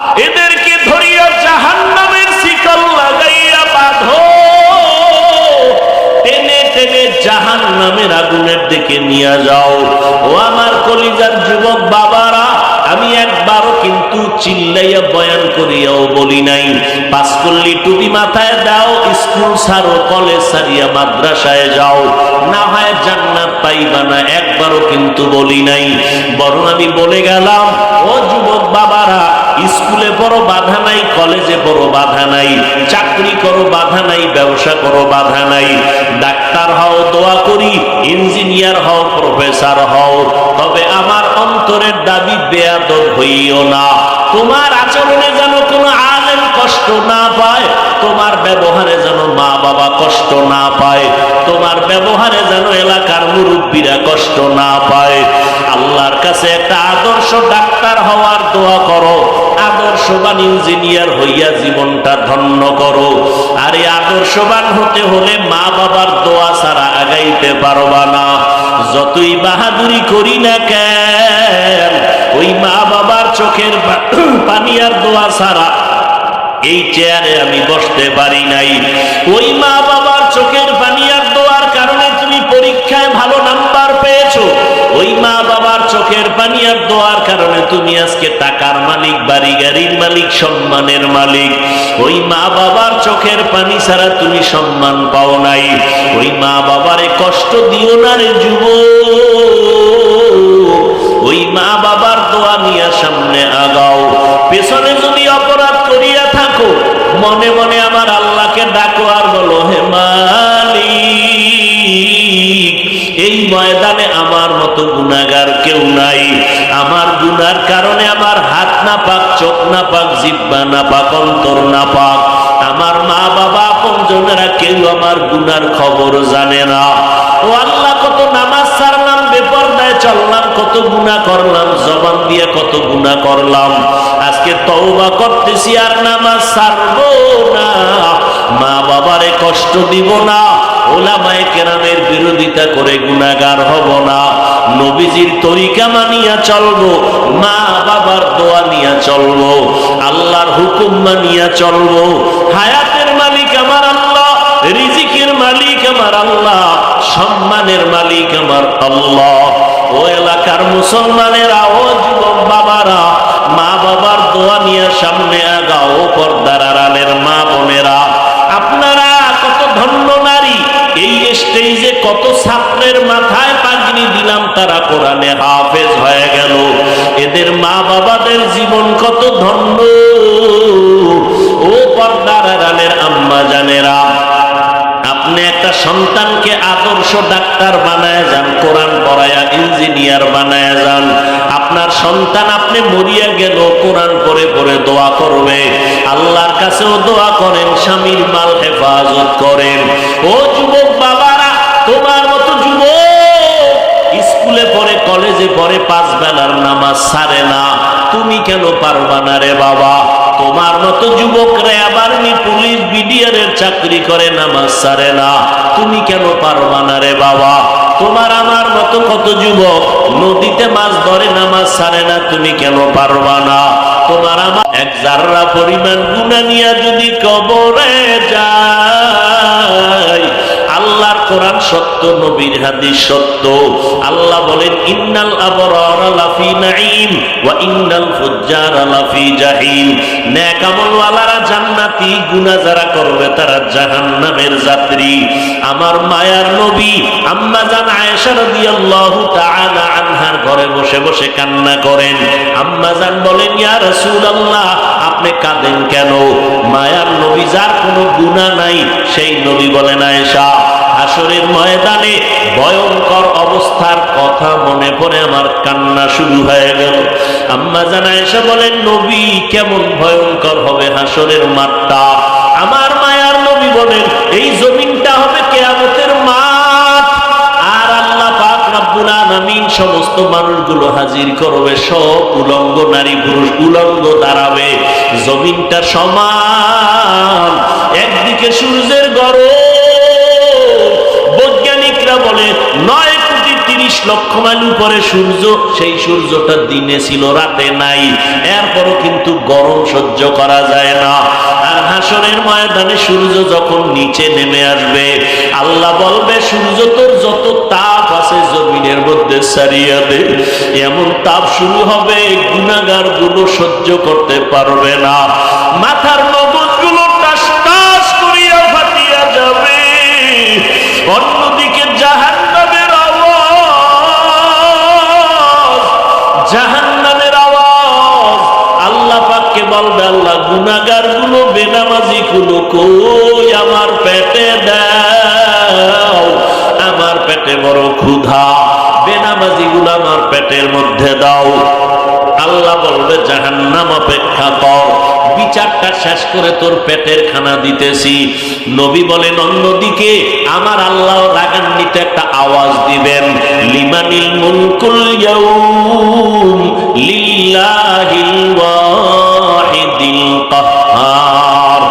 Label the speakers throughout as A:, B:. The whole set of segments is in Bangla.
A: এদেরকে ধরিয়া জাহান্নামের শিকল লাগাইয়া বাঁধো, টেনে টেনে জাহান্নামের আগুনের দিকে নিয়ে যাও। ও আমার কলিজার যুবক বাবারা, আমি একবারও কিন্তু চিল্লাইয়া বয়ান করিয়াও বলি নাই পাঁচকল্লি টুপি মাথায় দাও, স্কুল ছাড়ো, কলেজ ছাড়িয়া মাদ্রাসায় যাও, না হয় জান্নাত পাইবা না, একবারও কিন্তু বলি নাই। বরং আমি বলে গেলাম, ও যুবক বাবারা, স্কুলে বড় বাধা নাই, কলেজে বড় বাধা নাই, চাকরি করো বাধা নাই, ব্যবসা করো বাধা নাই, ডাক্তার হও দোয়া করি, ইঞ্জিনিয়ার হও, প্রফেসর হও, তবে আমার অন্তরের দাবি বেয়াদব হইও না। তোমার আচরণে যেন কোনো আলেম কষ্ট না পায়, তোমার ব্যবহারে যেন মা বাবা কষ্ট না পায়, তোমার ব্যবহারে যেন এলাকার মুরব্বীরা কষ্ট না পায়। আল্লাহর কাছে একটা আদর্শ ডাক্তার হওয়ার দোয়া করো, আদর্শবান ইঞ্জিনিয়ার হইয়া জীবনটা ধন্য করো। আর এই আদর্শবান হতে হলে মা বাবার দোয়া ছাড়া আগাইতে পারবা না। যতই বাহাদুরি করি না কেন, ওই মা বাবার চোখের পানি আর দোয়া ছাড়া এই চেয়ারে আমি বসতে পারি নাই। ওই মা বাবার চোখের পানি আর দোয়ার কারণে তুমি পরীক্ষায় ভালো নাম্বার পেয়েছো, ওই মা বাবার চোখের পানি আর দোয়ার কারণে তুমি আজকে টাকার মালিক, বাড়ি গাড়ির মালিক, সম্মানের মালিক। ওই মা বাবার চোখের পানি ছাড়া তুমি সম্মান পাও নাই। ওই মা বাবারে কষ্ট দিও না রে যুবক, ওই মা বাবার দোয়া নিয়ে সামনে আগাও। পেছনে যদি অপরাধ করিয়া থাকো, মনে মনে আমার আল্লাহকে ডাকো আর বলো, হে মালিক, এই ময়দানে আমার মতো গুনাহগার কেউ নাই। আমার গুনার কারণে আমার হাত না পাক, চোখ না পাক, জিহ্বা না পাক, অন্তর না পাক। আমার মা বাবা আপনজনেরা কেউ আমার গুনার খবর জানে না। ও আল্লাহ, কত নামাজ ছাড়লাম, বেপরদায় চললাম, কত গুনাহ করলাম, জবান দিয়ে কত গুনাহ করলাম। আজকে তওবা করতেছি আর নামাজ ছাড়বো না, মা বাবারে কষ্ট দিব না, ওলামায়ে কেরামের বিরোধিতা করে গুনাহগার হব না, নবীজির তরিকা মানিয়া চলবো, মা বাবার দোয়া নিয়া চলবো, আল্লাহর হুকুম মানিয়া চলবো। হায়াতের মালিক আমার আল্লাহ, রিজিকের মালিক আমার আল্লাহ, সম্মানের মালিক আমার আল্লাহ। ও এলাকার মুসলমানেরা, ও যুবক বাবারা, মা বাবার দোয়া নিয়ে সামনে আগাও। পর্দার আড়ালের মা বোনেরা, আপনারা কত ধন্য নারী। এই স্টেজে কত ছাত্রের মাথায় পাগড়ি দিলাম, তারা কোরআনে হাফেজ হয়ে গেল। এদের মা বাবাদের জীবন কত ধন্য। ও পর্দার আড়ালের আম্মা জানেরা, আপনি একটা সন্তানকে আদর্শ ডাক্তার বানায় যান, কোরআন পড়ায়া ইঞ্জিনিয়ার বানায় যান। আপনার সন্তান আপনি মরিয়া গেল, কোরআন পড়ে পড়ে দোয়া করবে, আল্লাহর কাছেও দোয়া করেন, স্বামীর মাল হেফাজত করেন। ও যুবক বাবারা, তোমার মতো যুবক স্কুলে পড়ে, কলেজে পড়ে, 5 বেলার নামাজ ছাড়ে না, তুমি কেন পারবা না রে বাবা? তোমার মতো যুবকরা আবার পুলিশ, বিডিআরের চাকরি করে, নামাজ ছাড়ে না, তুমি কেন পারবা না রে বাবা? তোমার আমার মতো কত যুবক নদীতে মাছ ধরে, নামাজ ছাড়ে না, তুমি কেন পারবা না? তোমার আমার এক জাররা পরিমাণ গুনাহ নিয়ে যদি কবরে যায়, আল্লাহর কোরআন সত্য, নবীর হাদিস সত্য। আল্লাহ বলেন, ইন্নাল আবরারা লাফি নাঈম ওয়া ইন্নাল ফুজ্জারা লাফি জাহিম। নেক আমলওয়ালারা জান্নাতি, গুনাহ যারা করবে তারা জাহান্নামের যাত্রী। আমার মায়ার নবী আম্মা জান আয়েশা রাদিয়াল্লাহু তাআলা আনহার ঘরে বসে বসে কান্না করেন। আম্মা জান বলেন, ইয়া রাসূলুল্লাহ, আপনি কাঁদেন কেন? মায়ার নবী, যার কোনো গুনাহ নাই, সেই নবী বলেন, আয়েশা, হাসরের ময়দানে ভয়ঙ্কর অবস্থার কথা মনে পড়ে আমার কান্না শুরু হয়ে গেল। আম্মা জান আয়েশা বলেন, নবী, কেমন ভয়ঙ্কর হবে হাসরের মাঠটা? আমার মায়ার নবী বলেন, এই জমিনটা হবে কিয়ামতের মাঠ, আর আল্লাহ পাক রব্বুল আলামিন সমস্ত মানুষগুলো হাজির করবে, সব উলঙ্গ নারী পুরুষ উলঙ্গ দাঁড়াবে, জমিনটা সমান, একদিকে সূর্যের গরম, বৈজ্ঞানিকরা বলে 9,30,00,000 লক্ষ মাইল উপরে সূর্য, সেই সূর্যটা দিনে ছিল, রাতে নাই, এরপরও কিন্তু গরম সহ্য করা যায় না। আর হাসরের ময়দানে সূর্য যখন নিচে নেমে আসবে, আল্লাহ বলবে সূর্য তোর যত তাপ আছে জমিনের মধ্যে ছাড়িয়া দে। এমন তাপ শুরু হবে গুনাহগার গুলো সহ্য করতে পারবে না, মাথার মগজগুলো টাস টাস করিয়া ফাটিয়া যাবে। অন্যদিকে জাহান্নামের আওয়াজ, জাহান্নামের আওয়াজ, আল্লাহ পাককে বলবে আল্লাহ গুনাহগার গুলো, বেনামাজি গুলো কই, আমার পেটে দাও, আমার পেটে বড় ক্ষুধা, বেনামাজি গুলো আমার পেটের মধ্যে দাও। আল্লাহ বলবে জাহান্নাম অপেক্ষা কর, বিচারটা শেষ করে তোর পেটের খানা দিতেছি। নবী বলেন অন্যদিকে আমার আল্লাহ রাগান্বিত একটা আওয়াজ দিবেন, লিমানিল মুলকুল ইয়াউম লিল্লাহিল ওয়াহিদিল কাহ্হার।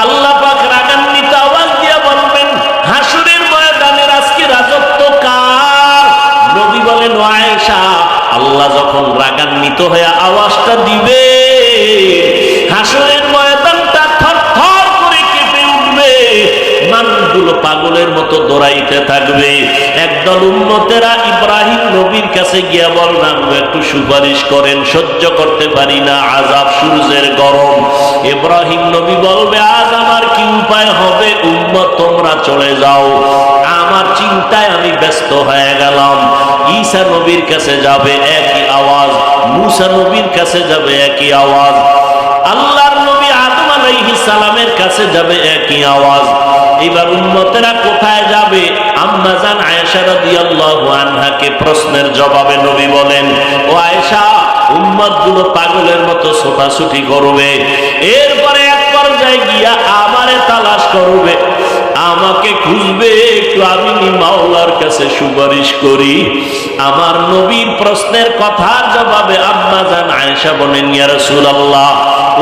A: আল্লাহ পাক রাগান্বিত আওয়াজ দিয়ে বলবেন হাসরের ময়দানের আজকে রাজত্ব কার? নবী বলেন ও আয়েশা, আল্লাহ যখন রাগান্বিত হয়ে আওয়াজটা দিবে, হাসরের ময়দানটা থরথর করে কেঁপে উঠবে, মানুষগুলো পাগলের মতো দৌড়াইতে থাকবে। একদল উম্মতেরা ইব্রাহিম নবীর কাছে গিয়া বললাম একটু সুপারিশ করেন, সহ্য করতে পারি না আযাব, সূর্যের গরম। ইব্রাহিম নবী বলবে আজ আমার কি উপায় হবে, উম্মত তোমরা চলে যাও, আমার চিন্তায় আমি ব্যস্ত হয়ে গেলাম। ঈসা নবীর কাছে যাবে একই আওয়াজ, মূসা নবীর কাছে যাবে একই আওয়াজ, আল্লাহর নবী আদম আলাইহিস সালামের কাছে যাবে একই আওয়াজ। এবার উম্মতেরা কোথায় যাবে? আম্মা জান আয়েশা রাদিয়াল্লাহু আনহাকে প্রশ্নের জবাবে নবী বলেন ও আয়েশা, উম্মতগুলো পাগলের মতো ছোটাছুটি করবে, এরপরে এক পর্যায়ে গিয়া আমারে তালাশ করবে, আমাকে খুঁজবে, একটু আমি মাওলার কাছে সুপারিশ করি। আমার নবীর প্রশ্নের কথার জবাবে আম্মা জান আয়েশা বলেন ইয়া রাসূলুল্লাহ,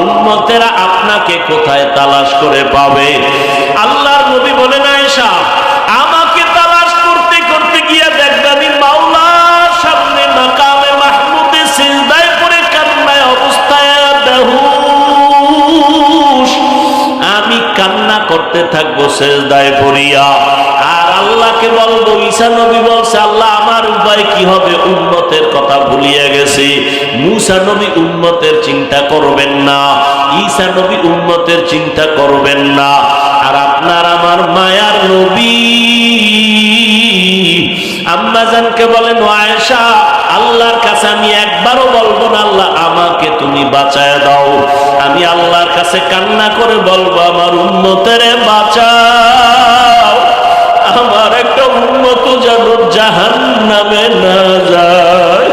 A: উম্মতেরা আপনাকে কোথায় তালাশ করে পাবে? আল্লাহর নবী বলেন আয়েশা, আমাকে তালাশ করতে করতে গিয়া দেখবে আমি মাওলার সামনে মাকামে মাহমুদে সিজদায় পড়ে কান্নায় অবস্থায় বেহুশ, আমি কান্না করতে থাকবো সিজদায় পড়িয়া। আর আল্লাহকে বলবো, ঈসা নবী বলছে আল্লাহ আমার উপায় কি হবে, উম্মতের কথা ভুলিয়ে গেছি। মূসা নবী উম্মতের চিন্তা করবেন না, ঈসা নবী উম্মতের চিন্তা করবেন না, আর আপনার আমার মায়ার নবী আম্মা জানকে বলেন ও আয়েশা, আল্লাহর কাছে আমি একবারও বলবো না আল্লাহ আমাকে তুমি বাঁচায় দাও, আমি আল্লাহর কাছে কান্না করে বলবো আমার উম্মতের বাঁচাও, আমার একটা উম্মত যেন জাহান্নামে না যায়।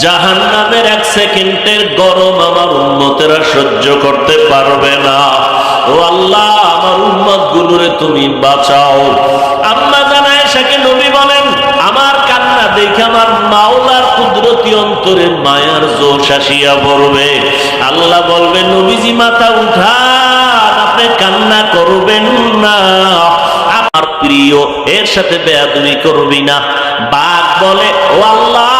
A: জাহান্নামের এক সেকেন্ডের গরম আমার উম্মতেরা সহ্য করতে পারবে না। ও আল্লাহ আমার উম্মত গুলোরে তুমি বাঁচাও। আম্মা জান আয়েশাকে নবী বলেন আমার কান্না দেখে আমার মাওলার কুদরতি অন্তরে মায়ার জোশ আসিয়া পড়বে। আল্লাহ বলবে নবীজি মাথা উঠান, আপনি কান্না করবেন না, আমার প্রিয় এর সাথে বেয়াদবি করবি না। বাঘ বলে ও আল্লাহ,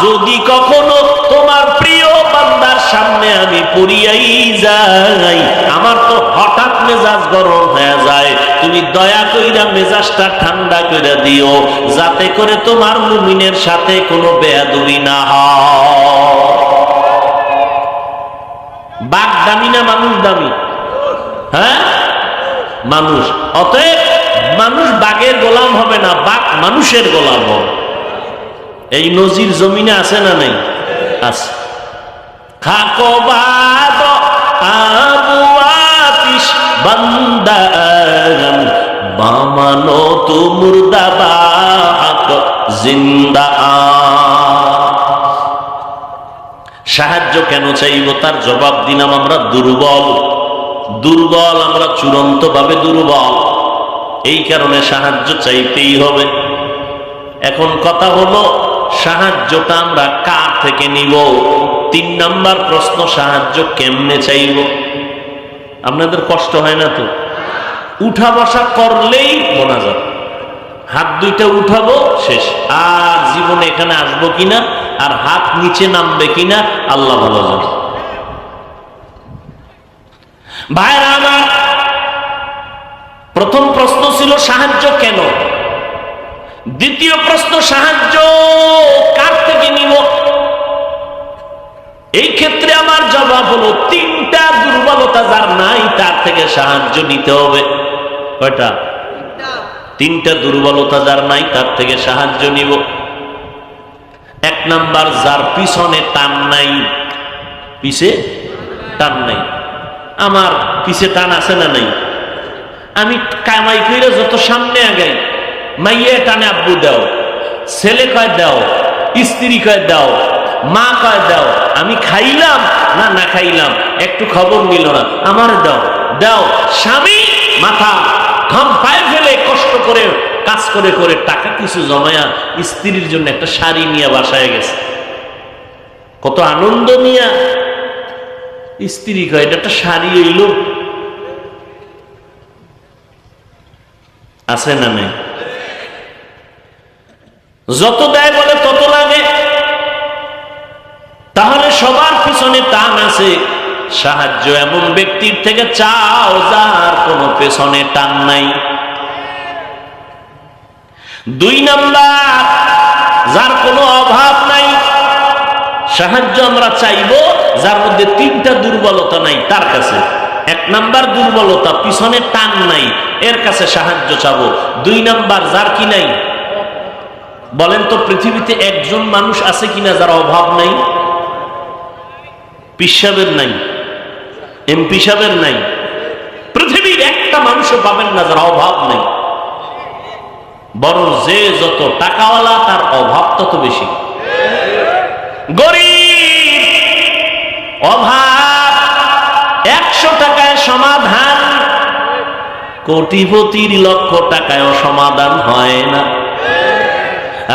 A: যদি কখনো তোমার প্রিয় বান্দার সামনে আমি পড়িয়াই যাই, আমার তো হঠাৎ মেজাজ গরম হয়ে যায়, তুমি দয়া কইরা মেজাজটা ঠান্ডা কইরা দিও, যাতে করে তোমার মুমিনের সাথে কোনো বেয়াদবি না হয়। বাঘ দামি না মানুষ দামি? হ্যাঁ, মানুষ। অতএব মানুষ বাঘের গোলাম হবে না, বাঘ মানুষের গোলাম হবে। এই নজির জমিনে আছে না নাই? আছে। খাকো বাদ আবু আতিশ বান্দান বামানো তু মুর্দাবাদ জিন্দা। সাহায্য কেন চাইব তার জবাব দিলাম, আমরা দুর্বল, দুর্বল, আমরা চূড়ান্ত ভাবে দুর্বল, এই কারণে সাহায্য চাইতেই হবে। এখন কথা হলো সাহায্যটা আমরা কার থেকে নিব? 3 নাম্বার প্রশ্ন, সাহায্য কেমনে চাইব? আপনাদের কষ্ট হয় না তো? উঠা বসা করলেই মোনাজাত, হাত দুইটা উঠাবো, শেষ। আর জীবনে এখানে আসবো কিনা, আর হাত নিচে নামবে কিনা আল্লাহ ভালো জানে। ভাইরা আমার, প্রথম প্রশ্ন ছিল সাহায্য কেন, দ্বিতীয় প্রশ্ন সাহায্য কার থেকে নিব। এই ক্ষেত্রে আমার জবাব হলো তিনটা দুর্বলতা যার নাই তার থেকে সাহায্য নিতে হবে। কয়টা? তিনটা দুর্বলতা যার নাই তার থেকে সাহায্য নিব। এক নাম্বার, যার পিছনে টান নাই, পিছে টান নাই। আমার পিছে টান আছে না নাই? আমি কামাই কইরা যত সামনে আগাই, মাইয়া টানে আব্বু দাও, ছেলে কয় দাও, স্ত্রী কয় দাও, মা কয় দাও। আমি খাইলাম না না খাইলাম একটু খবর নিল না, আমার দাও দাও। স্বামী মাথা ঘাম পায়ে ফেলে কষ্ট করে কাজ করে করে টাকা কিছু জমায়া স্ত্রীর জন্য একটা শাড়ি নিয়ে বাসায় গেছে, কত আনন্দ নিয়া। স্ত্রী কয় এটা একটা শাড়ি হইল, আছে না নেই? যত দেয় বলে তত লাগে। তাহলে সবার পিছনে টান আছে। সাহায্য এমন ব্যক্তির থেকে চাও যার কোনো পেছনে টান নাই। দুই নাম্বার, যার কোনো অভাব নাই। সাহায্য আমরা চাইবো যার মধ্যে তিনটা দুর্বলতা নাই তার কাছে। এক নাম্বার দুর্বলতা, পিছনে টান নাই, এর কাছে সাহায্য চাবো। দুই নাম্বার, যার কি নাই। বলেন তো পৃথিবীতে একজন মানুষ আছে কিনা যার অভাব নাই? পিসাবের নাই, এমপি সাহেবের নাই, পৃথিবীর একটা মানুষও পাবেন না যার অভাব নেই। বরং যে যত টাকাওয়ালা তার অভাব তত বেশি। গরিব অভাব 100 টাকায় সমাধান, কোটিপতির লক্ষ টাকায়ও সমাধান হয় না।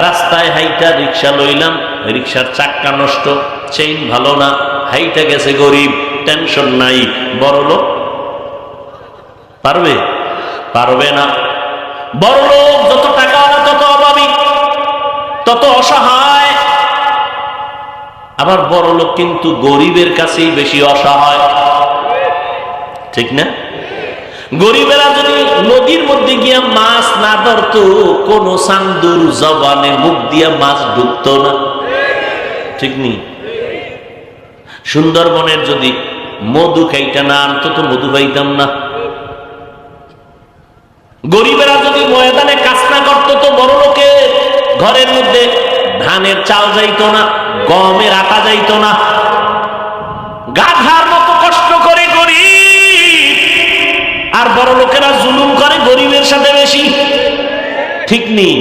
A: রাস্তায় হাইটা রিক্সা লইলাম, রিক্সার চাক্কা নষ্ট, চেইন ভালো না, হাইটা গেছে গরিব, টেনশন নাই। বড় লোক পারবে? পারবে না। বড় লোক যত টাকাওয়ালা তত অভাবী, তত অসহায়। আবার বড় লোক কিন্তু গরিবের কাছেই বেশি অসহায়, ঠিক না? গরিবেরা যদি নদীর মধ্যে গিয়া মাছ না ধরতো, কোন চান্দুর জবানে মুখ দিয়া মাছ ঢুকতো না, ঠিক নেই? সুন্দরবনের যদি মধু খাইটা না আনতো তো মধু পাইতাম না। গরিবেরা যদি ময়দানে কাজ না করতো তো বড় লোকের ঘরের মধ্যে ধানের চাল যাইতো না, গমের আটা যাইতো না। গাধার মতো কষ্ট করে গরিব, আর বড় লোকেরা জুলুম করে গরিবের সাথে বেশি, ঠিক নেই?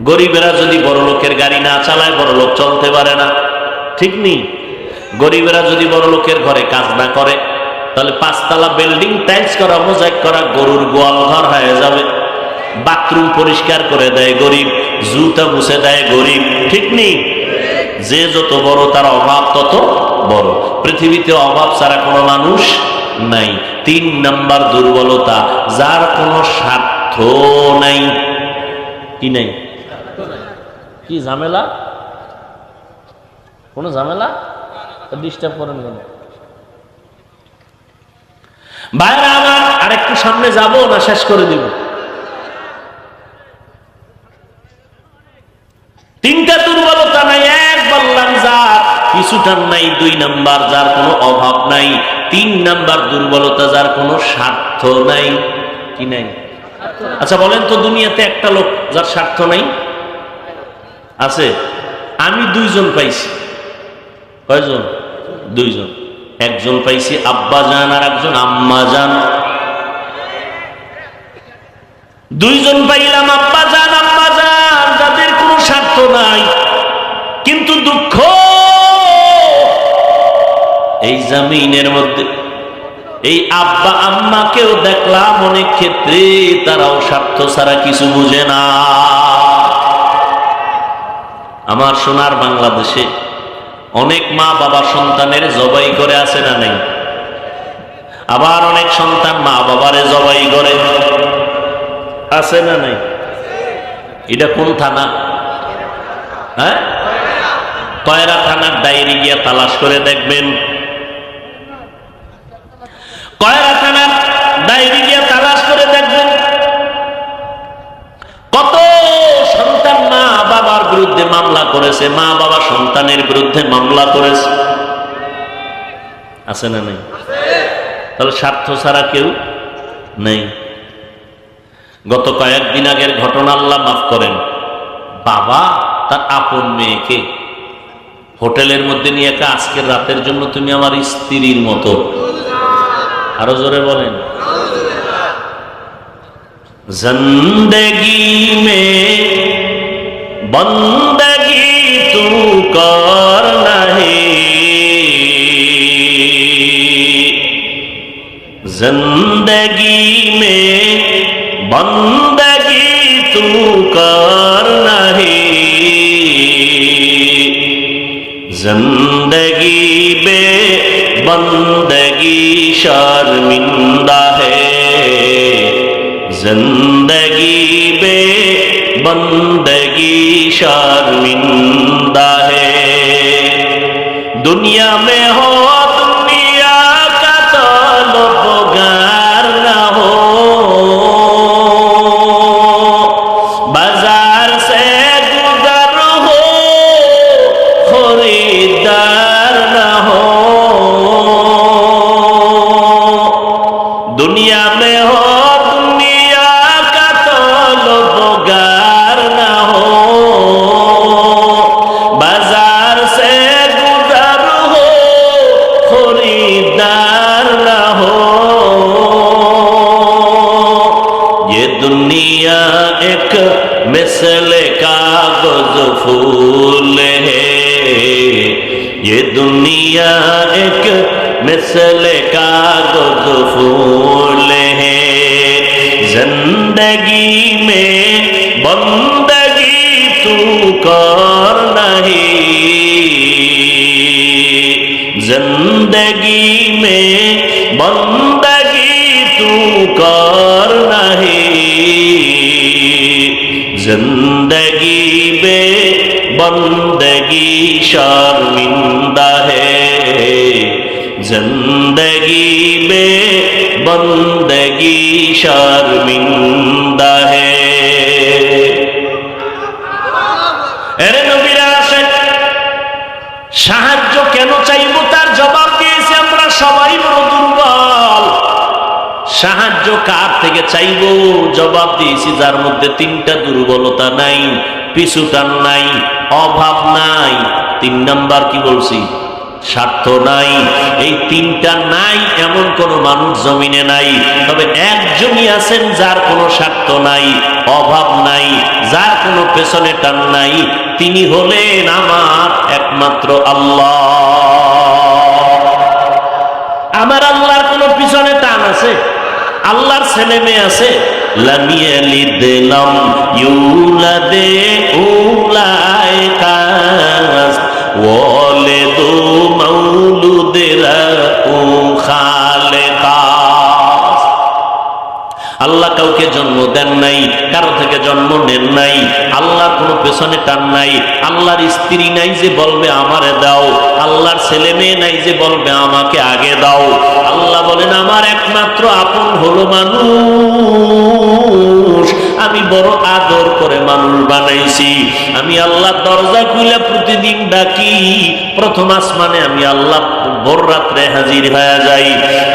A: গরিবেরা যদি বড় লোকের গাড়ি না চালায় বড় লোক চলতে পারে না, ঠিক নেই? গরিবেরা যদি বড় লোকের ঘরে কাজ না করে তাহলে 5 তলা বিল্ডিং টাইলস করা, মোজাইক করা গরুর গোয়াল ঘর হয়ে যাবে। বাথরুম পরিষ্কার করে দেয় গরিব, জুতা মুছে দেয় গরিব, ঠিক নেই? যে যত বড় তার অভাব তত বড়। পৃথিবীতে অভাব ছাড়া কোনো মানুষ নাই। 3 নাম্বার দুর্বলতা, যার কোনো স্বার্থ নাই। কি নাই? কি ঝামেলা? কোন ঝামেলা? ডিস্টার্ব করেন কেন? বাইরে আমার আরেকটু সামনে যাব না শেষ করে দিব? 3টা দুর্বলতা নাই। এক বললাম যার কিছুটা নাই। 2 নাম্বার, যার কোনো অভাব নাই। 3 নাম্বার দুর্বলতা, যার কোনো স্বার্থ নাই। কি নাই? আচ্ছা বলেন তো, দুনিয়াতে একটা লোক যার স্বার্থ নাই আছে? আমি 2 জন পাইছি। কয়জন? 2 জন। একজন পাইছি আব্বা জান আর একজন আম্মা জান। 2 জন পাইলাম আব্বা জান আম্মা জান, যাদের কোনো স্বার্থ নাই। কিন্তু দুঃখ, এই জমিনের মধ্যে এই আব্বা আম্মাকেও দেখলাম অনেক ক্ষেত্রে তারাও স্বার্থ ছাড়া কিছু বুঝে না। আমার সোনার বাংলাদেশে অনেক মা বাবা সন্তানের জবাই করে, আছে না নেই? আবার অনেক সন্তান মা বাবারে জবাই করে। আছে না নাই? এটা কোন থানা? হ্যাঁ, কয়রা থানার ডায়েরি গিয়ে তালাশ করে দেখবেন। কয়রা থানার ডায়েরি গিয়ে তালাশ করে দেখবেন কত সন্তান মা বাবার বিরুদ্ধে মামলা করেছে, মা বাবা সন্তানের বিরুদ্ধে মামলা করেছে। আছে না নাই? তাহলে স্বার্থ ছাড়া কেউ নেই। গত কয়েকদিন আগের ঘটনা, আল্লাহ মাফ করেন, বাবা তার আপন মেয়েকে হোটেলের মধ্যে নিয়ে একা, আজকের রাতের জন্য তুমি আমার স্ত্রীর মতো। আরো জোরে বলেন। জিন্দেগি মে বন্দগি তু করনা হে, जिंदगी में बंदगी तू करना है, जिंदगी बे बंदगी शर्मिंदा है, जिंदगी बे बंदगी शर्मिंदा है। दुनिया में हो मिसले कागज फूल है, ये दुनिया एक मिसले कागज फूल है, जिंदगी में बंदगी तू करना है, जिंदगी में बंदगी तू करना है, जिंदगी बे बंदगी शर्मिंदा है, जिंदगी बे बंदगी शर्मिंदा है। अरे नबीरा आशेक সাহায্য কেন চাইবো তার জবাব দিয়েছি আমরা সবাই বড় দুর্বল। সাহায্য কার থেকে চাইবো জবাব দিয়েছি যার মধ্যে তিনটা দুর্বলতা নাই, পিছুটান নাই, অভাব নাই, 3 নাম্বার কি বলছি, স্বার্থ নাই। এই তিনটা নাই এমন কোন মানুষ জমিনে নাই, তবে একজনই আছেন যার কোনো স্বার্থ নাই, অভাব নাই, যার কোনো পেছনে টান নাই। তিনি হলেন আমার একমাত্র আল্লাহ। আমার আল্লাহর কোনো পিছনে টান আছে? আল্লাহর ছেলে মেয়ে আছে? লাম ইয়ালিদ লাম ইউলাদ উলাইকা ওয়ালিদু মাউলুদিরা খালেকা। আল্লাহ কাউকে জন্ম দেন নাই, কারো থেকে জন্ম নেন নাই, আল্লাহর কোনো পেছনে টান নাই। আল্লাহর স্ত্রী নাই যে বলবে আমারে দাও, আল্লাহর ছেলে মেয়ে নাই যে বলবে আমাকে আগে দাও। আল্লাহ বলেন আমার একমাত্র আপন হলো মানুষ। আমি বড় আদর করে মানুষ বানাইছি। আমি আল্লাহ দরজা খুলে প্রতিদিন ডাকি। প্রথম আসমানে আমি আল্লাহ ভোর রাত্রে হাজির হয়ে যাই।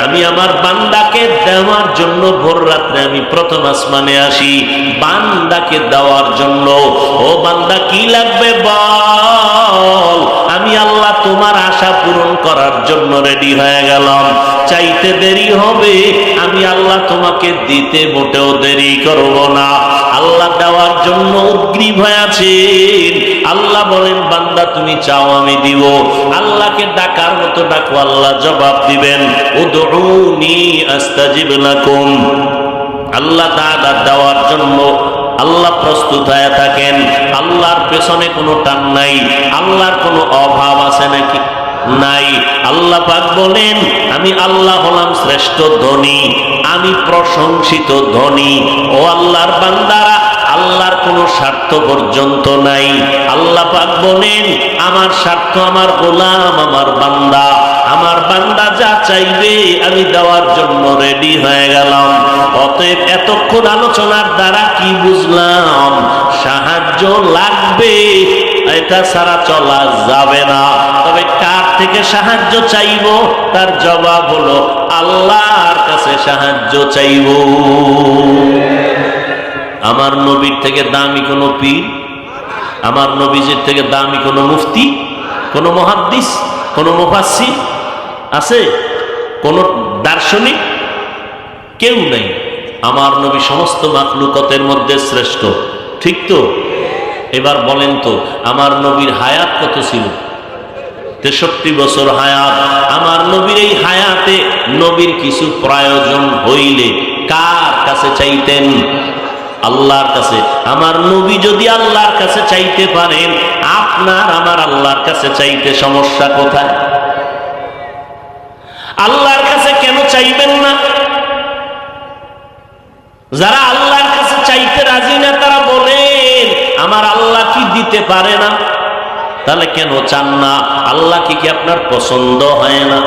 A: আমি আমার বান্দাকে দেওয়ার জন্য ভোর রাত্রে আমি প্রথম আসমানে আসি, বান্দাকে দেওয়ার জন্য। ও বান্দা কি লাগবে বল, আমি আল্লাহ তোমার আশা পূরণ করার জন্য রেডি হয়ে গেলাম। চাইতে দেরি হবে, আমি আল্লাহ তোমাকে দিতে মোটেও দেরি করব না। আল্লাহ দেওয়ার জন্য উদ্গ্রীব হয়ে আছেন। আল্লাহ বলেন বান্দা তুমি চাও আমি দিব। আল্লাহকে ডাকার মতো ডাকো, আল্লাহ জবাব দিবেন। উদউনি আস্তাজিব লাকুম। আল্লাহ তাআলা দেওয়ার জন্য আল্লাহ প্রস্তুত হয়ে থাকেন। আল্লাহর পেছনে কোনো টান নাই। আল্লাহর কোনো অভাব আছে নাকি? নাই। আল্লাহ পাক বলেন, আমি আল্লাহ হলাম শ্রেষ্ঠ ধনী, আমি প্রশংসিত ধনী। ও আল্লাহর বান্দারা, আল্লাহর কোনো স্বার্থ পর্যন্ত নাই। আল্লাহ পাক বলেন, আমার স্বার্থ আমার গোলাম, আমার বান্দা। আমার বান্দা যা চাইবে আমি দেওয়ার জন্য রেডি হয়ে গেলাম। অতএব এতক্ষণ আলোচনার দ্বারা কি বুঝলাম? সাহায্য লাগবে, এটা ছাড়া চলা যাবে না। তবে কার থেকে সাহায্য চাইব? তার জবাব হলো আল্লাহর কাছে সাহায্য চাইব। আমার নবীর থেকে দামি কোনো পীর, আমার নবীজির থেকে দামি কোনো মুফতি, কোনো মুহাদ্দিস, কোনো মুফাসসির আছে? কোনো দার্শনিক? কেউ নেই। আমার নবী সমস্ত মাখলুকাতের মধ্যে শ্রেষ্ঠ, ঠিক তো? এবার বলেন তো, আমার নবীর হায়াত কত ছিল? 63 বছর হায়াত। আমার নবীর এই হায়াতে নবীর কিছু প্রয়োজন হইলে কার কাছে চাইতেন? আল্লাহর কাছে। আমার নবী যদি আল্লাহর কাছে চাইতে পারেন, আপনার আমার আল্লাহর কাছে চাইতে সমস্যা কোথায়? আল্লাহর কাছে কেন চাইবেন না? যারা আল্লাহর কাছে চাইতে রাজি না তারা বলেন, আমার আল্লাহ কি দিতে পারে না? তাহলে কেন চান না? আল্লাহ কি আপনার পছন্দ হয় না?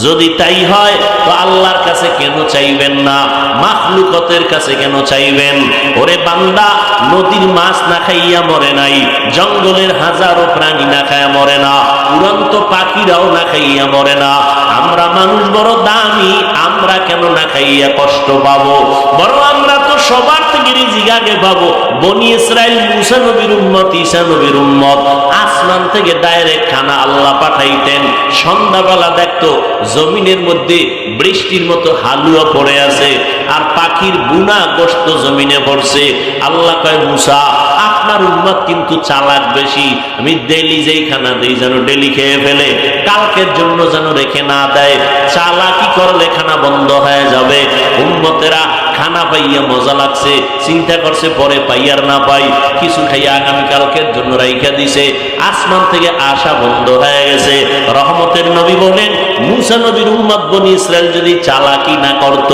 A: যদি তাই হয় তো আল্লাহর কাছে কেন চাইবেন না? মাখলুকাতের কাছে কেন চাইবেন? ওরে বান্দা, নদীর মাছ না খাইয়া মরে নাই, জঙ্গলের হাজারো প্রাণী না খাইয়া মরে না, উড়ন্ত পাখিরাও না খাইয়া মরে না। আমরা মানুষ বড় দামি, আমরা কেন না খাইয়া কষ্ট পাবো? বড় আমরা তো সবার থেকে রিজিক আগে পাবো। বনি ইসরাইল মুসা নবীর উম্মত, ঈসা নবীর উম্মত, আসমান থেকে ডাইরেক্ট খানা আল্লাহ পাঠাইতেন। সন্ধ্যাবেলা দেখতো জমিনের মধ্যে বৃষ্টির মতো হালুয়া পড়ে আছে, আর পাখির বুনা গোশত জমিনে পড়ছে। আল্লাহ কয়, মুসা, আপনার উম্মত কিন্তু চালাক বেশি, আমি ডেলি যেই খানা দেই যেন ডেলি খেয়ে ফেলে, কালকের জন্য যেন রেখে না দেয়। চালাকি করলে খানা বন্ধ হয়ে যাবে। উম্মতেরা খানা পাইয়া মজা লাগছে, চিন্তা করছে পরে পাই আর না পাই, কিছু খাইয়া আগামীকালকের জন্য রাইখা দিছে। আসমান থেকে আসা বন্ধ হয়ে গেছে। রহমতের নবী বলেন, মুসা নবীর উম্মত বনি ইসরাইল যদি চালাকি না করত,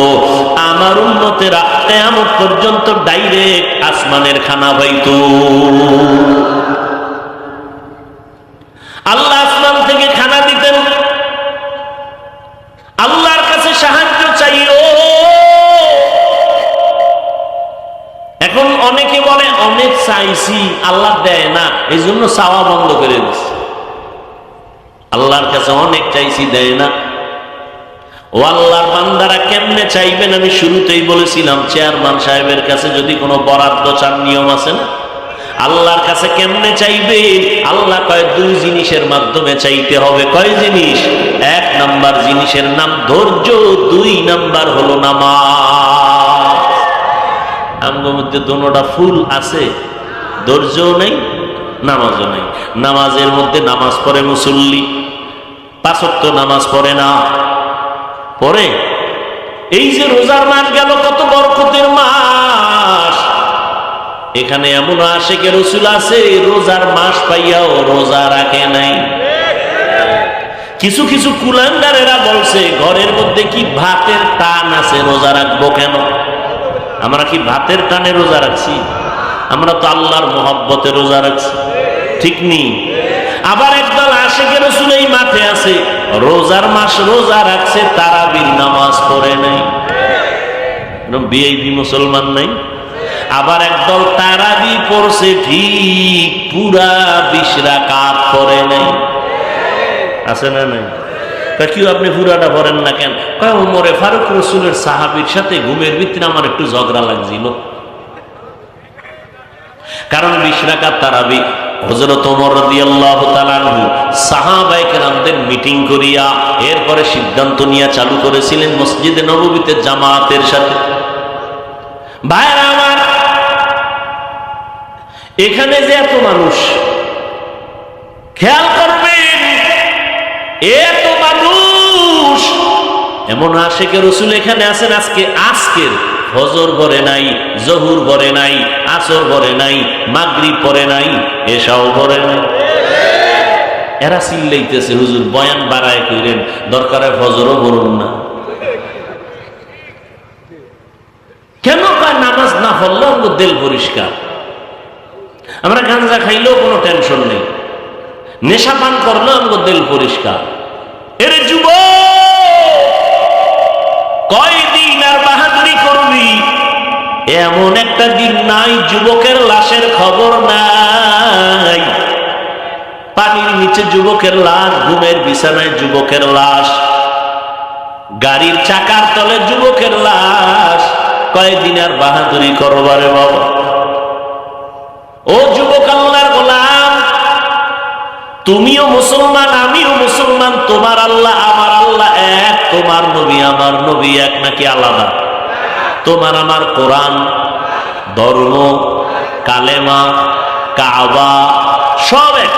A: আমার উম্মতেরা কিয়ামত পর্যন্ত ডাইরেক্ট আসমানের খানা পাইতো। আল্লাহ আসমান থেকে খানা দিতেন। আল্লাহর কাছে সাহায্য চাইও। এখন অনেকে বলে, অনেক চাইছি আল্লাহ দেয় না, এই জন্য চাওয়া বন্ধ করে দিচ্ছে। আল্লাহর কাছে অনেক চাইছি, দেয় না। ও আল্লাহর বান্দারা কেমনে চাইবেন? আমি শুরুতেই বলেছিলাম, চেয়ারম্যান সাহেবের কাছে যদি কোনো বরাদ্দ চান, নিয়ম আছে না? আল্লাহর কাছে কেমনে চাইবে? আল্লাহ কয়, দুই জিনিসের মাধ্যমে চাইতে হবে। কয় জিনিস? 1 নাম্বার জিনিসের নাম ধৈর্য, 2 নাম্বার হলো নামাজ। আমগো মধ্যে দোনোটা ফুল আছে, ধৈর্যও নেই, নামাজও নেই। নামাজের মধ্যে নামাজ পড়ে মুসল্লি, 5 ওয়াক্ত নামাজ পড়ে না, পড়ে। এই যে রোজার মাস গেল, কত বরকতের মাস। এখানে এমন আশিকে রাসূল আছে, রোজার মাস পাইয়াও রোজা রাখে নাই। কিছু কিছু কুলাঙ্গারেরা বলছে, ঘরের মধ্যে কি ভাতের টান আছে, রোজা রাখবো কেন? আমরা কি ভাতের টানে রোজা রাখছি? আমরা তো আল্লাহর মহব্বতে রোজা রাখছি, ঠিক নেই? আবার একদল আশিকে রাসূল এই মাঠে আছে, রোজার মাস রোজা রাখছে, তারাবির নামাজ পড়ে নাই, বিআইপি মুসলমান নাই। আবার একদল তারাবি পড়ছে ঠিক, পুরা 20 রাকাত পড়ে নাই। আছে না নাই? কেউ আপনি পুরাটা পড়েন না কেন? কয়, ওমরে ফারুক রাসূলের সাহাবীর সাথে ঘুমের ভিতরে আমার একটু ঝগড়া লাগছিল। কারণ 20 রাকাত তারাবি হযরত ওমর রাদিয়াল্লাহু তাআলা আনহু সাহাবায়ে কেরামদের মিটিং করিয়া এরপরে সিদ্ধান্ত নিয়ে চালু করেছিলেন মসজিদে নববীতে জামাতের সাথে। ভাইরা আমার, এখানে যে এত মানুষ, খেয়াল করবেন, এত মানুষ, এমন আশিকে রাসূল এখানে আছেন, আজকের ফজর পড়ে নাই, জহুর পড়ে নাই, আসর পড়ে নাই, মাগরিব পড়ে নাই, এশাও পড়ে নাই। এরা চিল্লাইতেছে, হুজুর বয়ান বাড়ায় কইরেন, দরকারে ফজরও পড়ুন না। কেন কয় নামাজ না পড়লে আমাদের দিল পরিষ্কার। আমরা গাঁজা খাইলেও কোনো টেনশন নেই, নেশা পান করলেও আমাদের দিল পরিষ্কার। এরে যুবক, কয়দিন আর বাহাদুরি করবি? এমন একটা দিন নাই যুবকের লাশের খবর নাই। পানির নিচে যুবকের লাশ, ঘুমের বিছানায় যুবকের লাশ, গাড়ির চাকার তলে যুবকের লাশ। কয়দিন আর বাহাদুরি করবারে বাবা? ও যুবক আল্লাহর গোলাম, তুমিও মুসলমান, আমিও মুসলমান। তোমার আল্লাহ আমার আল্লাহ এক, তোমার নবী আমার নবী এক নাকি আলাদা? তোমার আমার কোরআন, ধর্ম, কালেমা, কাবা সব এক।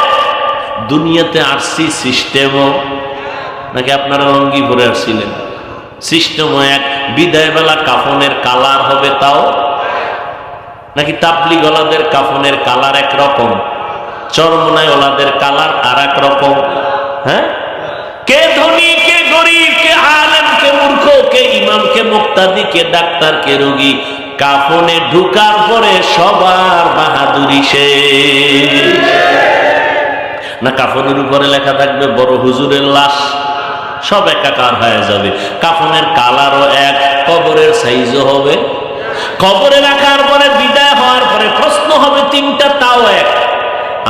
A: দুনিয়াতে আসছি সিস্টেমও নাকি আপনারা লঙ্গি পরে আসছিলেন? সিস্টেমও এক। বিদায় বেলা কাফনের কালার হবে তাও নাকি তাবলিগ ওয়ালাদের কাফনের কালার একরকম, চরমনায় ওলাদের কালার আর এক রকম? হ্যাঁ, কে ধনী কে গরিব, কে আলেম কে মূর্খ, কে ইমাম কে মুক্তাদি, কে ডাক্তার কে রোগী, কাফনে ঢুকার পরে সবার বাহাদুরি শেষ। না কাফনের উপরে লেখা থাকবে বড় হুজুরের লাশ, সব একাকার হয়ে যাবে। কাফনের কালারও এক, কবরের সাইজও হবে। কবরে রাখার পরে বিদায় হওয়ার পরে প্রশ্ন হবে তিনটা, তাও এক।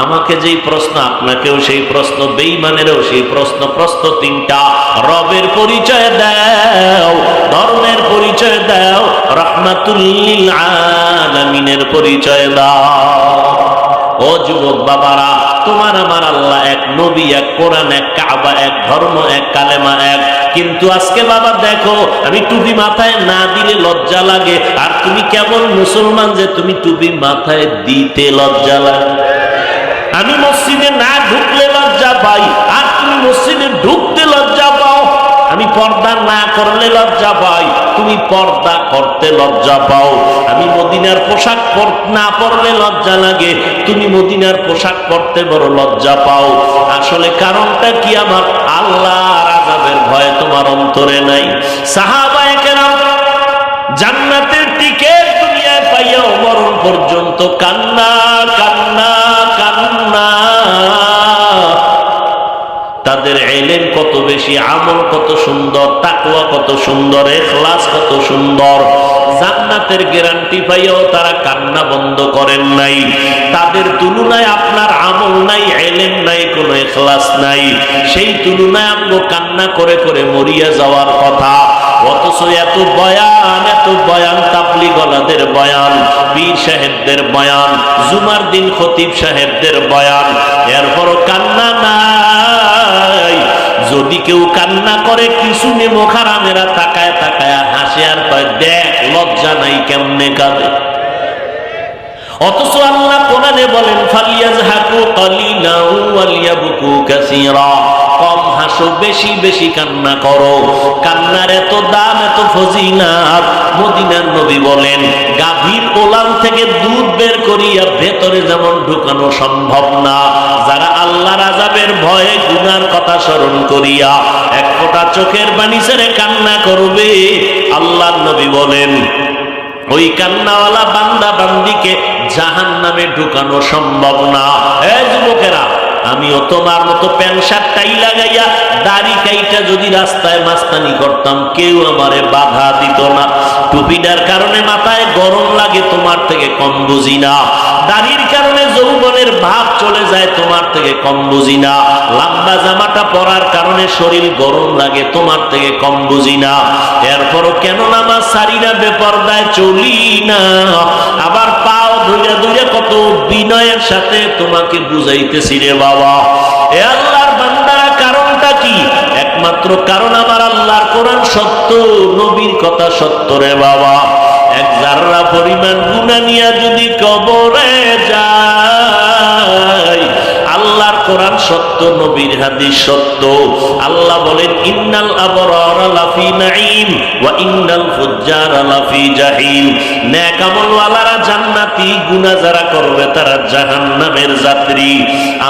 A: আমাকে যেই প্রশ্ন, আপনাকেও সেই প্রশ্ন, বেঈমানেরও সেই প্রশ্ন। প্রশ্ন তিনটা, রবের পরিচয় দাও, ধর্মের পরিচয় দাও, রাহমাতুল লিল আলামিনের পরিচয় দাও। ও যুবক বাবারা, তোমার আমার আল্লাহ এক, নবী এক, কোরআন এক, কাবা এক, ধর্ম এক, কালেমা এক। কিন্তু আজকে বাবা দেখো, আমি টুপি মাথায় না দিলে লজ্জা লাগে। আর তুমি কেমন মুসলমান যে তুমি টুপি মাথায় দিতে লজ্জা লাগে? আমি মসজিদে না ঢুকলে লজ্জা পাই, আর তুমি মসজিদে ঢুকতে লজ্জা পাও। আমি পর্দা না করলে লজ্জা পাই, তুমি পর্দা করতে লজ্জা পাও। আমি মদিনার পোশাক না পরলে লজ্জা লাগে, তুমি মদিনার পোশাক পরতে বড় লজ্জা পাও। আসলে কারণটা কি? আমার আল্লাহর আযাবের ভয় তোমার অন্তরে নাই। সাহাবায়ে কেরাম জান্নাতের টিকিট দুনিয়ায় পাইয়া মরণ পর্যন্ত কান্না কান্না কান্না। তাদের ইলম কত বেশি, আমল কত সুন্দর, তাকওয়া কত সুন্দর, ইখলাস কত সুন্দর। জান্নাতের গ্যারান্টি পাইয়াও তারা কান্না বন্ধ করেন নাই। তাদের তুলনায় আপনার আমল নাই, ইলম নাই, কোনো ইখলাস নাই। সেই তুলনায় আমগো কান্না করে করে মরিয়া যাওয়ার কথা। অথচ এত বয়ান, তাবলিগ ওয়ালাদের বয়ান, পীর সাহেবদের বয়ান, জুমার দিন খতিব সাহেবদের বয়ান, এরপরও কান্না নাই। যদি কেউ কান্না করে, কিছু নেমোখারামেরা তাকায় তাকায় হাসে আর কয়, দেখ লজ্জা নাই কেমনে কাঁদে। অথচ আল্লাহ কোরআনে বলেন, ফালিয়াজহাকু কালিলান ওয়ালিয়াবকু কাসীরা। কম হাসো, বেশি বেশি কান্না করো। কান্নার এত দাম, এত ফজিলত। মদিনার নবী বলেন, গাভীর ওলান থেকে দুধ বের করিয়া ভেতরে যেমন ঢুকানো সম্ভব না, যারা আল্লাহর আযাবের ভয়ে গুনার কথা স্মরণ করিয়া এক ফোঁটা চোখের পানি ছেড়ে কান্না করবে, আল্লাহর নবী বলেন ওই কান্নাওয়ালা বান্দা বান্দিকে জাহান্নামে ঢুকানো সম্ভব না। এ যুবকেরা, আমিও তোমার মতো প্যান্ট শার্ট টাই লাগাইয়া দাড়ি কাইটা যদি রাস্তায় মাস্তানি করতাম, কেউ আমারে বাধা দিত না। টুপিটার কারণে মাথায় গরম লাগে, তোমার থেকে কম বুঝি না। দাড়ির কারণে যৌবনের ভাব চলে যায়, তোমার থেকে কম বুঝি না। লম্বা জামাটা পরার কারণে শরীর গরম লাগে, তোমার থেকে কম বুঝি না। এরপরও কেন নামাজ সারি না, বেপরদায় চলি না? আবার পাও ধুইয়া ধুইয়া কত বিনয়ের সাথে তোমাকে বুঝাইতেছি রে বাবা। এ আল্লাহর বান্দারা, কারণটা কি? একমাত্র কারণ আমার আল্লাহর কোরআন সত্য, নবীর কথা সত্য রে বাবা। এক জাররা পরিমাণ গুনাহ নিয়ে যদি কবরে যায়, আল্লাহর কোরআন সত্য, নবীর হাদিস সত্য। আল্লাহ বলেন ইন্নাল আবরারা লাফি নাঈম ওয়া ইন্নাল ফুজ্জারা লাফি জাহিম। নেক আমলওয়ালারা জান্নাতি, গুনাহ যারা করবে তারা জাহান্নামের যাত্রী।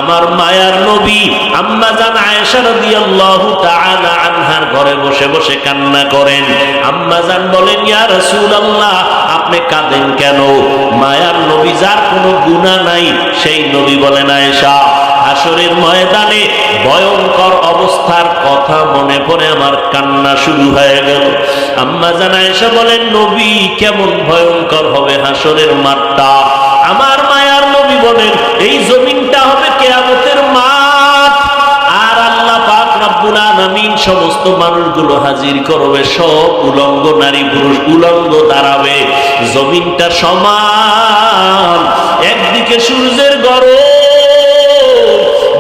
A: আমার মায়ার নবী আম্মা জান আয়েশা রাদিয়াল্লাহু তাআলা আনহার ঘরে বসে বসে কান্না করেন। আম্মা জান বলেন ইয়া রাসূলুল্লাহ, আপনি কাঁদেন কেন? মায়ার নবী যার কোনো গুনাহ নাই সেই নবী বলেন আয়েশা, হাসরের ময়দানে ভয়ঙ্কর অবস্থার কথা মনে পড়ে আমার কান্না শুরু হয়ে গেল। আম্মা জান আয়েশা বলেন নবী কেমন ভয়ঙ্কর হবে হাসরের মাঠটা? আমার মায়ার নবী বলেন এই জমিনটা হবে কিয়ামতের মাঠ, আর আল্লাহ পাক রব্বুল আলামিন সমস্ত মানুষগুলো হাজির করবে, সব উলঙ্গ নারী পুরুষ উলঙ্গ দাঁড়াবে, জমিনটা সমান, একদিকে সূর্যের গরম,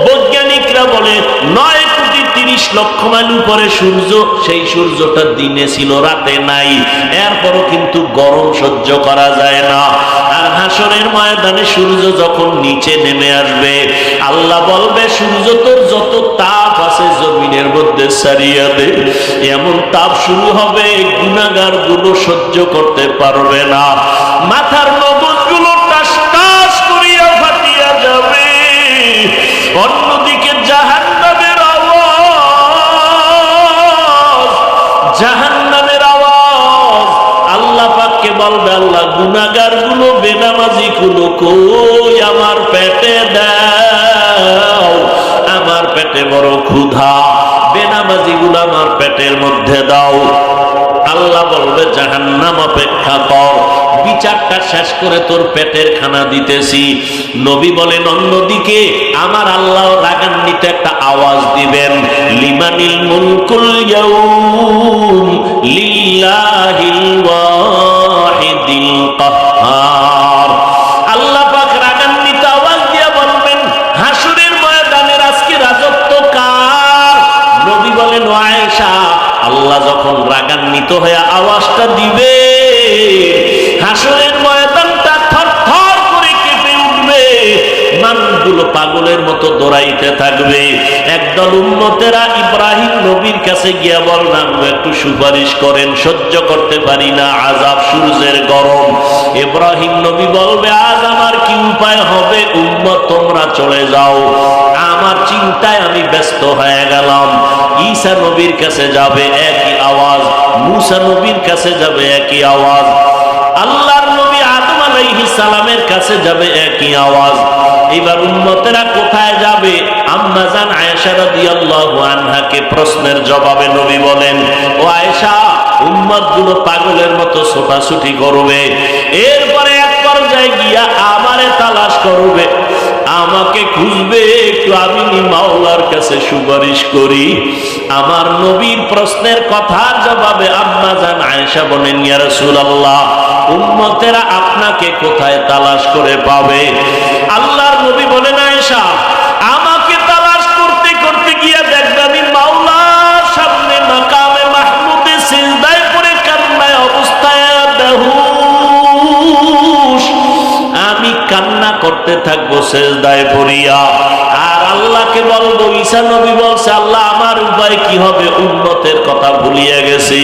A: বৈজ্ঞানিকরা বলে 9,30,00,000 মাইল উপরে সূর্য, সেই সূর্যটা দিনে ছিল রাতে নাই, এরপরও কিন্তু গরম সহ্য করা যায় না। আর হাসরের ময়দানে সূর্য যখন নিচে নেমে আসবে, আল্লাহ বলবে সূর্য তোর যত তাপ আছে জমিনের মধ্যে ছাড়িয়ে দে। এমন তাপ শুরু হবে গুনাহগার গুলো সহ্য করতে পারবে না, মাথার মগজগুলো টাস টাস করিয়া ফাটিয়া যাবে। অন্যদিকে জাহান্নামের আওয়াজ, জাহান্নামের আওয়াজ, আল্লাহ পাককে বলবে আল্লাহ গুনাহগার গুলো বেনামাজি গুলো কই, আমার পেটে দাও, আমার পেটে বড় ক্ষুধা, বেনামাজি গুলো আমার পেটের মধ্যে দাও। আল্লাহ বলবে জাহান্নাম অপেক্ষা কর, বিচারটা শেষ করে তোর পেটের খানা দিতেছি। নবী বলেন অন্যদিকে আমার আল্লাহ রাগান্বিত একটা আওয়াজ দিবেন, লিমানিল মুলকুল ইয়াউম লিল্লাহিল ওয়াহিদিল কাহ্হার। আল্লাহ পাক রাগান্বিত আওয়াজ দিয়ে বলবেন হাসরের ময়দানের আজকে রাজত্ব কার? নবী বলেন ও আয়েশা, আল্লাহ যখন রাগান্বিত হয়ে আওয়াজটা দিবে হাসরের ময়দানটা থরথর করে কেঁপে উঠবে, মানুষগুলো পাগলের মতো দৌড়াইতে থাকবে। একদল উম্মতেরা ইব্রাহিম নবীর কাছে গিয়া বললাম একটু সুপারিশ করেন, সহ্য করতে পারি না আযাব, সূর্যের গরম। ইব্রাহিম নবী বলবে আজ আমার কি উপায় হবে, উম্মত তোমরা চলে যাও, আমার চিন্তায় আমি ব্যস্ত হয়ে গেলাম। ঈসা নবীর কাছে যাবে একই আওয়াজ, মূসা নবীর কাছে যাবে একই আওয়াজ, আল্লাহর নবী আদম আলাইহিস সালামের কাছে যাবে একই আওয়াজ। এবার উম্মতেরা কোথায় যাবে? আম্মা জান আয়েশা রাদিয়াল্লাহু আনহাকে প্রশ্নের জবাবে নবী বলেন ও আয়েশা, উম্মতগুলো পাগলের মতো ছোটাছুটি করবে, এরপরে এক পর্যায়ে গিয়া আমারে তালাশ করবে, আমাকে খুঁজবে, একটু আমি মাওলার কাছে সুপারিশ করি। আমার নবীর প্রশ্নের কথার জবাবে আম্মা জান আয়েশা বলেন ইয়া রাসূলুল্লাহ, উম্মতেরা আপনাকে কোথায় তালাশ করে পাবে? আল্লাহর নবী বলেন আয়েশা, আমাকে তালাশ করতে করতে গিয়া দেখবে আমি মাওলার সামনে মাকামে মাহমুদে সিজদায় পড়ে কান্নায় অবস্থায় বেহুশ, আমি কান্না করতে থাকবো সিজদায় পড়িয়া। আর আল্লাহকে বলবো, ঈসা নবী বলছে আল্লাহ আমার উপায় কি হবে, উম্মতের কথা ভুলিয়ে গেছে।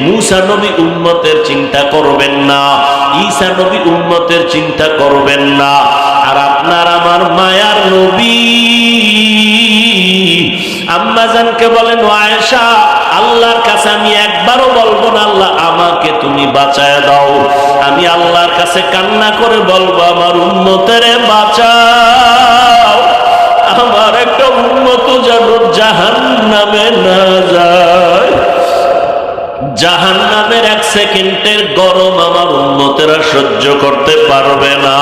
A: মূসা নবী উম্মতের চিন্তা করবেন না, ঈসা নবী উম্মতের চিন্তা করবেন না, আর আপনার আমার মায়ার নবী আম্মা জানকে বলেন ও আয়েশা, আল্লাহর কাছে আমি একবারও বলবো না আল্লাহ আমাকে তুমি বাঁচায় দাও, আমি আল্লাহর কাছে কান্না করে বলবো আমার উম্মতের বাঁচাও, আমার একটা উম্মত যেন জাহান্নামে না যায়। জাহান্নামের 1 সেকেন্ডের গরম আমার উম্মতেরা সহ্য করতে পারবে না,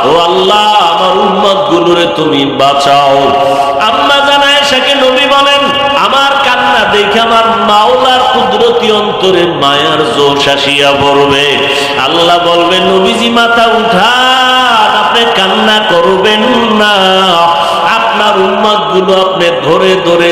A: ও আল্লাহ আমার উম্মত গুলোরে তুমি বাঁচাও। আম্মা জান আয়েশাকে নবী বলেন আমার কান্না দেখে আমার মাওলার কুদরতি অন্তরে মায়ার জোশ আসিয়া পড়বে। আল্লাহ বলবেন নবীজি মাথা উঠান, আপনি কান্না করবেন না, আপনার উম্মত গুলো আপনি ধরে ধরে